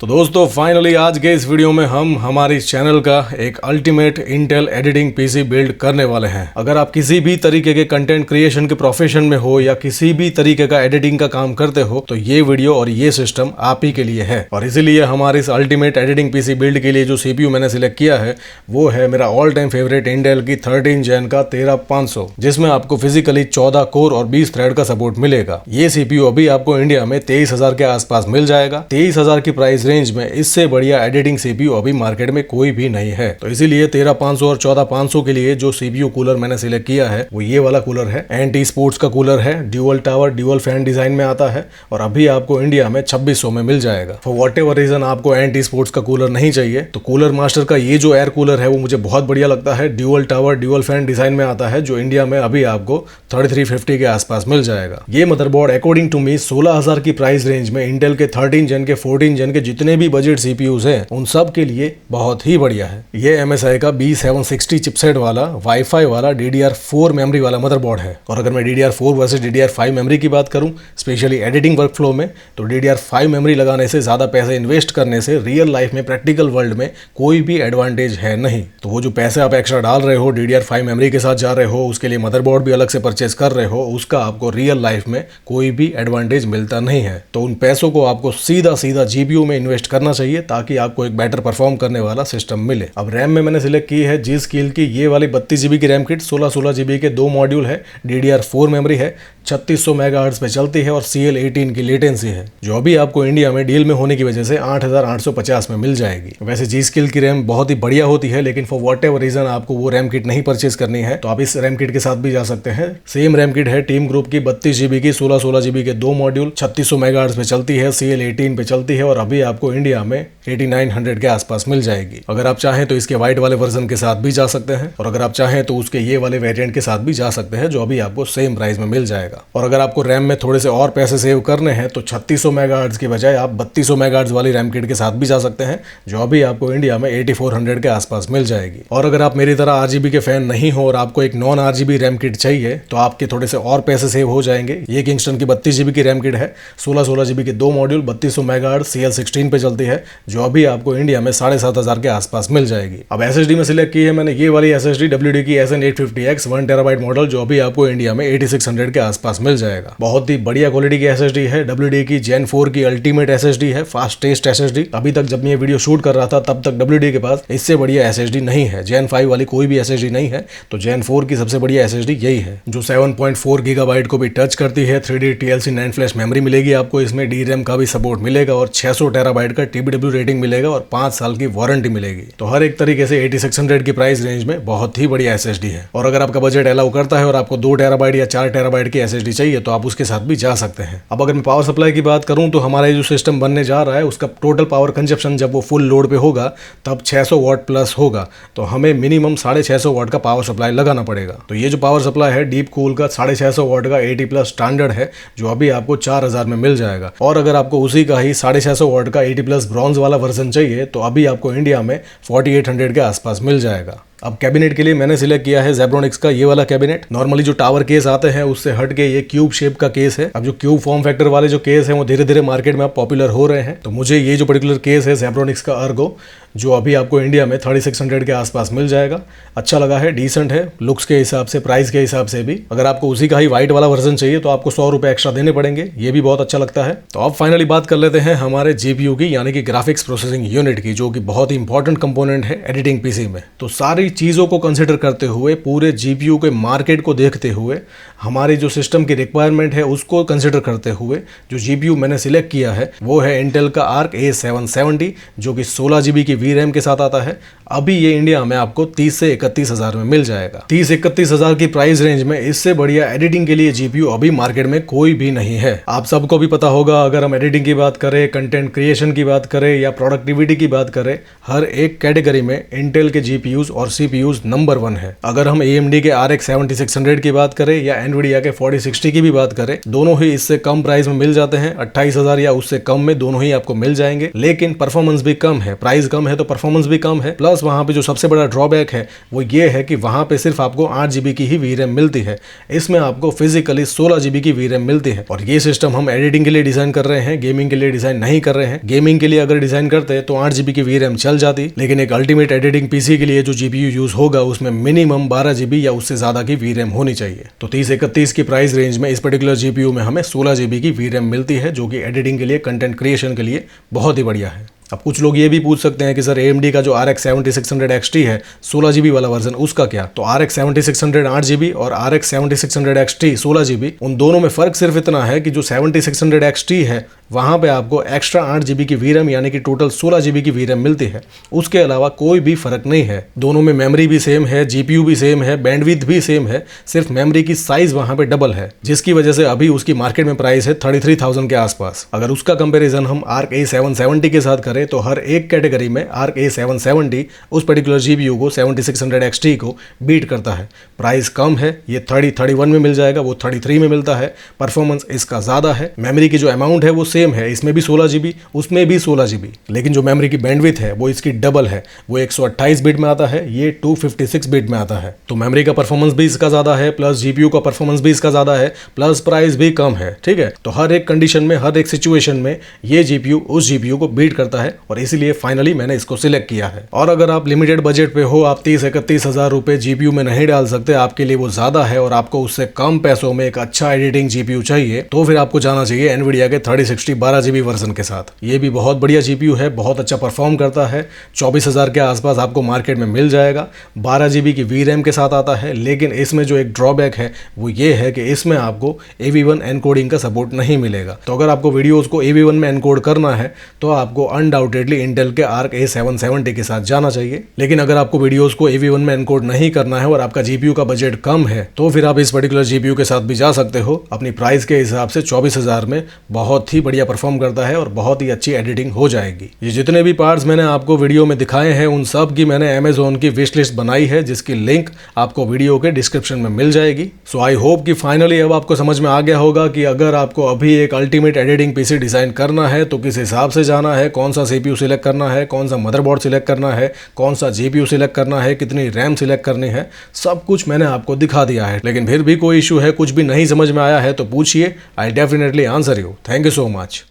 तो दोस्तों फाइनली आज के इस वीडियो में हम हमारी चैनल का एक ultimate Intel editing PC build करने वाले हैं। अगर आप किसी भी तरीके के कंटेंट क्रिएशन के प्रोफेशन में हो या किसी भी तरीके का एडिटिंग का काम करते हो तो ये वीडियो और ये सिस्टम आप ही के लिए है। और इसीलिए हमारे इस अल्टीमेट एडिटिंग पीसी बिल्ड के लिए जो सीपीयू मैंने सिलेक्ट किया है वो है मेरा ऑल टाइम फेवरेट इंटेल की 13 जेन का 13500, जिसमें आपको फिजिकली 14 कोर और 20 थ्रेड का सपोर्ट मिलेगा। ये सीपीयू अभी आपको इंडिया में 23,000 के आसपास मिल जाएगा। 23,000 की प्राइस रेंज में इससे बढ़िया एडिटिंग सीपीयू अभी मार्केट में कोई भी नहीं है। तो इसीलिए 13500 और 14500 के लिए जो सीपीयू कूलर मैंने सिलेक्ट किया है वो ये वाला कूलर है। एंटी स्पोर्ट्स का कूलर है, dual tower dual fan design में आता है और अभी आपको इंडिया में 2600 में मिल जाएगा। फॉर वॉट एवर रीजन आपको एंटी स्पोर्ट्स का कूलर नहीं चाहिए तो कूलर मास्टर का ये जो एयर कूलर है वो मुझे बहुत बढ़िया लगता है। Dual tower dual fan design में आता है जो इंडिया में अभी आपको 3350 के आसपास मिल जाएगा। ये मदरबोर्ड अकॉर्डिंग टू मी 16,000 की प्राइस रेंज में इंटेल के 13 जेन के 14 जेन के जितने भी बजट सीपीयूज हैं उन सब के लिए बहुत ही बढ़िया है। ये MSI का B760 चिपसेट वाला वाईफाई वाला DDR4 मेमोरी वाला मदरबोर्ड है। और अगर मैं DDR4 वर्सेस DDR5 मेमोरी की बात करूं स्पेशली एडिटिंग वर्कफ्लो में तो DDR5 मेमोरी लगाने से ज्यादा पैसे इन्वेस्ट करने से रियल लाइफ में प्रैक्टिकल वर्ल्ड में कोई भी एडवांटेज है नहीं। तो वो जो पैसे आप एक्स्ट्रा डाल रहे हो DDR5 मेमोरी के साथ जा रहे हो, उसके लिए मदरबोर्ड भी अलग से परचेज कर रहे हो, उसका आपको रियल लाइफ में कोई भी एडवांटेज मिलता नहीं है। तो उन पैसों को आपको सीधा सीधा जीपीयू में इन्वेस्ट करना चाहिए ताकि आपको एक बेटर परफॉर्म करने वाला सिस्टम मिले। अब रैम में मैंने सिलेक्ट की है जी स्किल की ये वाली 32 GB की रैम किट, 16 GB के 2 मॉड्यूल है, DDR4 मेमोरी है, 3600 मेगाहर्ट्ज पे चलती है और CL18 की लेटेंसी है जो अभी आपको इंडिया में डील में होने की वजह से 8850 में मिल जाएगी। वैसे जी स्किल की रैम बहुत ही बढ़िया होती है लेकिन फॉर वॉट एवर रीजन आपको वो रैम किट नहीं परचेज करनी है तो आप इस रैम किट के साथ भी जा सकते हैं। सेम रैम किट है टीम ग्रुप की 32 GB की, 16 GB के 2 मॉड्यूल, 3600 मेगाहर्ट्ज पे चलती है, CL18 पे चलती है और अभी आपको इंडिया में 8900 के आसपास मिल जाएगी। अगर आप चाहें तो इसके व्हाइट वाले वर्जन के साथ भी जा सकते हैं और अगर आप चाहें तो उसके ये वाले वेरिएंट के साथ भी जा सकते हैं जो अभी आपको सेम प्राइस में मिल जाएगा। और अगर आपको रैम में थोड़े से और पैसे सेव करने हैं तो 3600 मेगाहर्ट्ज की बजाय आप 3200 मेगाहर्ट्ज वाली रैम किट के साथ भी जा सकते हैं जो अभी आपको इंडिया में 8400 के आसपास मिल जाएगी। और अगर आप मेरी तरह RGB के फैन नहीं हो और आपको एक नॉन RGB रैम किट चाहिए तो आपके थोड़े से और पैसे सेव हो जाएंगे। ये किंगस्टन की 32 GB की रैम किट है, 16 GB के 2 मॉड्यूल, 3200 मेगाहर्ट्ज, CL16 पे चलती है जो अभी आपको इंडिया में 7500 के आसपास मिल जाएगी। अब SSD में सिलेक्ट की है मैंने ये वाली SSD WD की SN850X 1 TB मॉडल जो अभी आपको इंडिया में 8600 के आसपास मिल जाएगा। बहुत ही बढ़िया क्वालिटी की SSD है, WD की Gen 4 की अल्टीमेट SSD है, फास्टेस्ट SSD। अभी तक जब मैं ये वीडियो शूट कर रहा था तब तक WD के पास इससे बढ़िया SSD नहीं है, Gen 5 वाली कोई भी SSD नहीं है तो Gen 4 की सबसे बढ़िया SSD यही है जो 7.4 GB को भी टच करती है। 3D TLC 9 फ्लैश मेमोरी मिलेगी आपको, इसमें DRAM का भी सपोर्ट मिलेगा और 600 TB का TBW रेटिंग मिलेगा और 5 साल की वारंटी मिलेगी। तो हर एक तरीके से 8600 की प्राइस रेंज में बहुत ही बढ़िया SSD है। और अगर आपका बजट अलाउ करता है और आपको 2 TB या 4 TB की SSD चाहिए तो आप उसके साथ भी जा सकते हैं। अब अगर मैं पावर सप्लाई की बात करूं तो हमारा जो सिस्टम बनने जा रहा है उसका टोटल पावर कंजप्शन जब वो फुल लोड पे होगा तब 600 वाट प्लस होगा तो हमें मिनिमम 650 वाट का पावर सप्लाई लगाना पड़ेगा। तो ये जो पावर सप्लाई है डीप कूल का 650 वाट का 80+ स्टैंडर्ड है जो अभी आपको 4000 में मिल जाएगा। और अगर आपको उसी का ही 650 वाट का 80+ ब्रॉन्ज वाला वर्जन चाहिए तो अभी आपको इंडिया में 4800 के आसपास मिल जाएगा। अब कैबिनेट के लिए मैंने सिलेक्ट किया है Zebronics का ये वाला कैबिनेट। नॉर्मली जो टावर केस आते हैं उससे हट के ये क्यूब शेप का केस है। अब जो क्यूब फॉर्म फैक्टर वाले जो केस हैं वो धीरे धीरे मार्केट में अब पॉपुलर हो रहे हैं तो मुझे ये जो पर्टिकुलर केस है Zebronics का अर्गो जो अभी आपको इंडिया में 3600 के आसपास मिल जाएगा। अच्छा लगा है, डिसेंट है लुक्स के हिसाब से, प्राइस के हिसाब से भी। अगर आपको उसी का ही व्हाइट वाला वर्जन चाहिए तो आपको 100 रुपए एक्स्ट्रा देने पड़ेंगे, ये भी बहुत अच्छा लगता है। तो अब फाइनली बात कर लेते हैं हमारे GPU की यानी कि ग्राफिक्स प्रोसेसिंग यूनिट की जो कि बहुत ही इंपॉर्टेंट कंपोनेंट है एडिटिंग पीसी में। तो सारी चीजों को कंसिडर करते हुए, पूरे GPU के मार्केट को देखते हुए, हमारी जो सिस्टम की रिक्वायरमेंट है उसको कंसिडर करते हुए जो GPU मैंने सिलेक्ट किया है वो है इंटेल का Arc A770 जो कि 16 GB की VRAM के साथ आता है। अभी ये इंडिया में आपको 30 से 31,000 में मिल जाएगा। 30-31,000 की प्राइस रेंज में इससे बढ़िया एडिटिंग के लिए GPU अभी मार्केट में कोई भी नहीं है। आप सबको भी पता होगा अगर हम एडिटिंग की बात करें, कंटेंट क्रिएशन की बात करें या प्रोडक्टिविटी की बात करें, हर एक कैटेगरी में इंटेल के GPUs और CPUs नंबर 1 है। अगर हम AMD के RX 7600 की बात करें या NVIDIA के 4060 की भी बात करें, दोनों ही इससे कम प्राइस में मिल जाते हैं। 28,000 या उससे कम में दोनों ही आपको मिल जाएंगे, लेकिन परफॉर्मेंस भी कम है। प्राइस कम है तो परफॉर्मेंस भी कम है। प्लस वहां पे जो सबसे बड़ा ड्रॉबैक है वो ये है कि वहां पे सिर्फ आपको 8 GB की ही VRAM मिलती है। इसमें आपको फिजिकली 16 GB की VRAM मिलती है। और ये सिस्टम हम एडिटिंग के लिए डिजाइन कर रहे हैं, गेमिंग के लिए डिजाइन नहीं कर रहे हैं। गेमिंग के लिए अगर डिजाइन करते तो 8 GB की VRAM चल जाती, लेकिन एक अल्टीमेट एडिटिंग पीसी के लिए जो GPU यूज होगा उसमें मिनिमम 12 GB या उससे ज्यादा की VRAM होनी चाहिए। तो 3031 की प्राइस रेंज में इस पर्टिकुलर GPU में हमें 16 GB की VRAM मिलती है, जो कि एडिटिंग के लिए, कंटेंट क्रिएशन के लिए बहुत ही बढ़िया है। अब कुछ लोग ये भी पूछ सकते हैं कि सर AMD का जो RX 7600 XT है 16 GB वाला वर्जन, उसका क्या? तो RX 7600 8 GB और RX 7600 XT 16 GB, उन दोनों में फर्क सिर्फ इतना है कि जो 7600 XT है वहां पे आपको एक्स्ट्रा 8 GB की VRAM यानी कि टोटल 16 GB की VRAM मिलती है। उसके अलावा कोई भी फर्क नहीं है। दोनों में मेमोरी भी सेम है, GPU भी सेम है, बैंडविड्थ भी सेम है, सिर्फ मेमोरी की साइज वहां पे डबल है, जिसकी वजह से अभी उसकी मार्केट में प्राइस है 33,000 के आसपास। अगर उसका कंपेरिजन हम ARC A770 के साथ करें तो हर एक कैटेगरी में ARC A770 उस पर्टिकुलर GPU को 7600 XT को बीट करता है। प्राइस कम है, ये 31 में मिल जाएगा, वो 33 में मिलता है। परफॉर्मेंस इसका ज्यादा है। मेमोरी की जो अमाउंट है वो सेम है, इसमें भी 16 GB, उसमें भी 16 GB, लेकिन जो मेमोरी की बैंडविड्थ है वो इसकी डबल है। वो 128 बिट में आता है, ये 256 बिट में आता है। तो मेमोरी का परफॉर्मेंस भी इसका ज्यादा है, प्लस GPU का परफॉर्मेंस भी इसका ज्यादा है, प्लस प्राइस भी कम है। ठीक है, तो हर एक कंडीशन में, हर एक सिचुएशन में ये GPU उस GPU को बीट करता है और इसलिए फाइनली मैंने इसको सिलेक्ट किया है। और अगर आप लिमिटेड बजट पे हो, आप 30-31 हजार रुपए GPU में नहीं डाल सकते, आपके लिए वो ज्यादा है और आपको उससे कम पैसों में एक अच्छा एडिटिंग GPU चाहिए, तो फिर आपको जाना चाहिए NVIDIA के 3060 12 GB वर्जन के साथ। ये भी बहुत बढ़िया GPU है, बहुत अच्छा परफॉर्म करता है। 24,000 के आसपास आपको मार्केट में मिल जाएगा। 12 GB की VRAM के साथ आता है, लेकिन इसमें जो एक ड्रॉबैक है वो ये है कि इसमें आपको AV1 एनकोडिंग का सपोर्ट नहीं मिलेगा। तो अगर आपको वीडियोस को AV1 में एनकोड करना है तो आपको अनडाउटेडली इंटेल के ARC A770 के साथ जाना चाहिए। लेकिन अगर आपको वीडियोस को AV1 में एनकोड नहीं करना है और आपका GPU का बजट कम है तो फिर आप इस पर्टिकुलर GPU के साथ भी जा सकते हो। अपनी प्राइस के हिसाब से 24,000 में बहुत ही बढ़िया परफॉर्म करता है और बहुत ही अच्छी एडिटिंग हो जाएगी। ये जितने भी पार्ट्स मैंने आपको वीडियो में दिखाए हैं उन सब की मैंने Amazon की विश लिस्ट बनाई है, जिसकी लिंक आपको वीडियो के डिस्क्रिप्शन में मिल जाएगी। सो आई होप कि फाइनली अब आपको समझ में आ गया होगा कि अगर आपको अभी एक अल्टीमेट एडिटिंग पीसी डिजाइन करना है तो किस हिसाब से जाना है, कौन सा CPU सिलेक्ट करना है, कौन सा मदरबोर्ड सिलेक्ट करना है, कौन सा GPU सिलेक्ट करना है, कितनी RAM सिलेक्ट करनी है, सब कुछ मैंने आपको दिखा दिया है। लेकिन फिर भी कोई इशू है, कुछ भी नहीं समझ में आया है तो पूछिए, I definitely answer you. Thank you so much.